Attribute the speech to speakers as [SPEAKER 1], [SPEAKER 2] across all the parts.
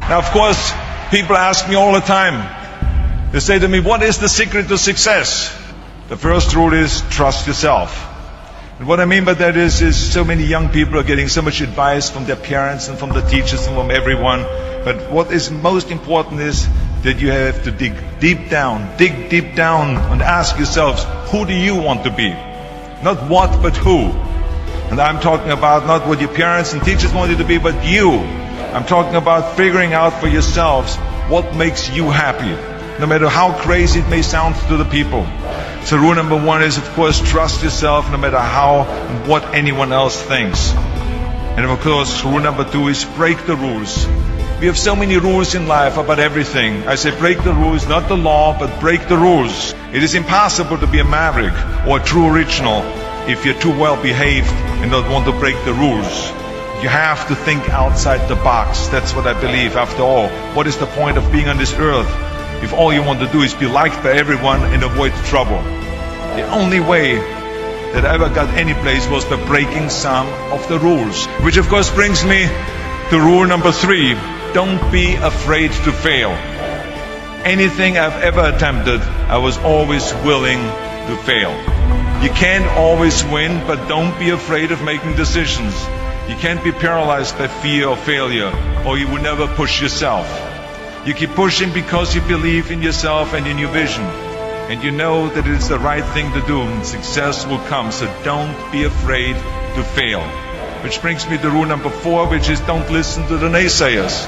[SPEAKER 1] Now, of course, people ask me all the time. They say to me, what is the secret to success? The first rule is trust yourself. And what I mean by that is so many young people are getting so much advice from their parents and from the teachers and from everyone. But what is most important is that you have to dig deep down and ask yourselves, who do you want to be? Not what, but who. And I'm talking about not what your parents and teachers want you to be, but you. I'm talking about figuring out for yourselves what makes you happy, no matter how crazy it may sound to the people. So rule number one is, of course, trust yourself no matter how and what anyone else thinks. And of course, rule number two is break the rules. We have so many rules in life about everything. I say break the rules, not the law, but break the rules. It is impossible to be a maverick or a true original if you're too well behaved and don't want to break the rules. You have to think outside the box. That's what I believe. After all, what is the point of being on this earth if all you want to do is be liked by everyone and avoid trouble? The only way that I ever got any place was by breaking some of the rules. Which of course brings me to rule number three. Don't be afraid to fail. Anything I've ever attempted, I was always willing to fail. You can't always win, but don't be afraid of making decisions. You can't be paralyzed by fear or failure, or you will never push yourself. You keep pushing because you believe in yourself and in your vision. And you know that it is the right thing to do, and success will come. So don't be afraid to fail. Which brings me to rule number four, which is don't listen to the naysayers.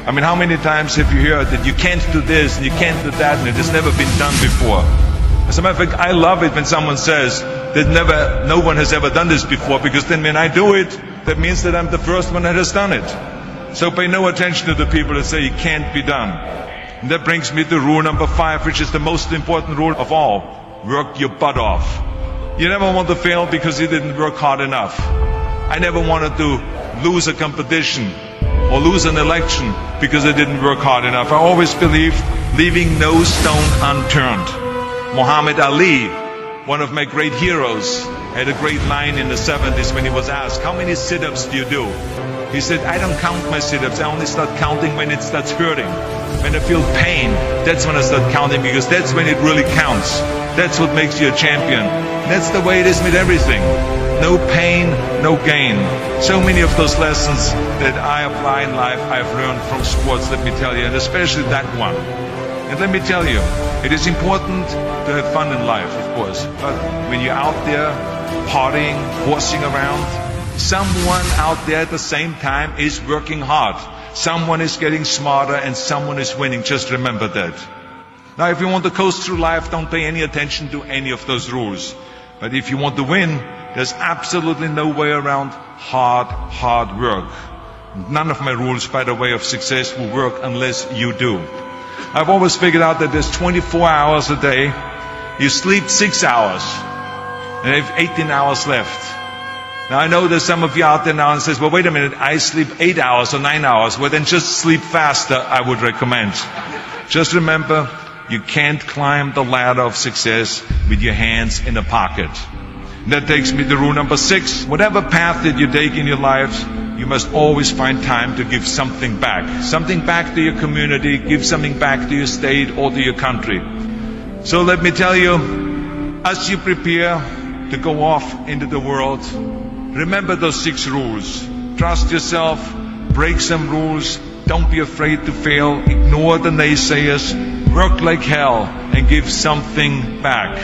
[SPEAKER 1] I mean, how many times have you heard that you can't do this and you can't do that and it has never been done before? As a matter of fact, I love it when someone says that no one has ever done this before, because then when I do it, that means that I'm the first one that has done it. So pay no attention to the people that say it can't be done. And that brings me to rule number five, which is the most important rule of all. Work your butt off. You never want to fail because you didn't work hard enough. I never wanted to lose a competition or lose an election because I didn't work hard enough. I always believed leaving no stone unturned. Muhammad Ali, one of my great heroes, had a great line in the 70s when he was asked, how many sit-ups do you do? He said, I don't count my sit-ups. I only start counting when it starts hurting. When I feel pain, that's when I start counting, because that's when it really counts. That's what makes you a champion. That's the way it is with everything. No pain, no gain. So many of those lessons that I apply in life, I've learned from sports, let me tell you, and especially that one. And let me tell you, it is important to have fun in life, of course. But when you're out there partying, horsing around, someone out there at the same time is working hard. Someone is getting smarter and someone is winning. Just remember that. Now, if you want to coast through life, don't pay any attention to any of those rules. But if you want to win, there's absolutely no way around hard work. None of my rules, by the way, of success will work unless you do. I've always figured out that there's 24 hours a day. You sleep 6 hours, and you have 18 hours left. Now I know there's some of you out there now and says, well, wait a minute, I sleep 8 hours or 9 hours. Well, then just sleep faster, I would recommend. Just remember, you can't climb the ladder of success with your hands in a pocket. And that takes me to rule number 6. Whatever path that you take in your lives, you must always find time to give something back. Something back to your community, give something back to your state or to your country. So let me tell you, as you prepare to go off into the world, remember those 6 rules. Trust yourself, break some rules, don't be afraid to fail, ignore the naysayers, work like hell, and give something back.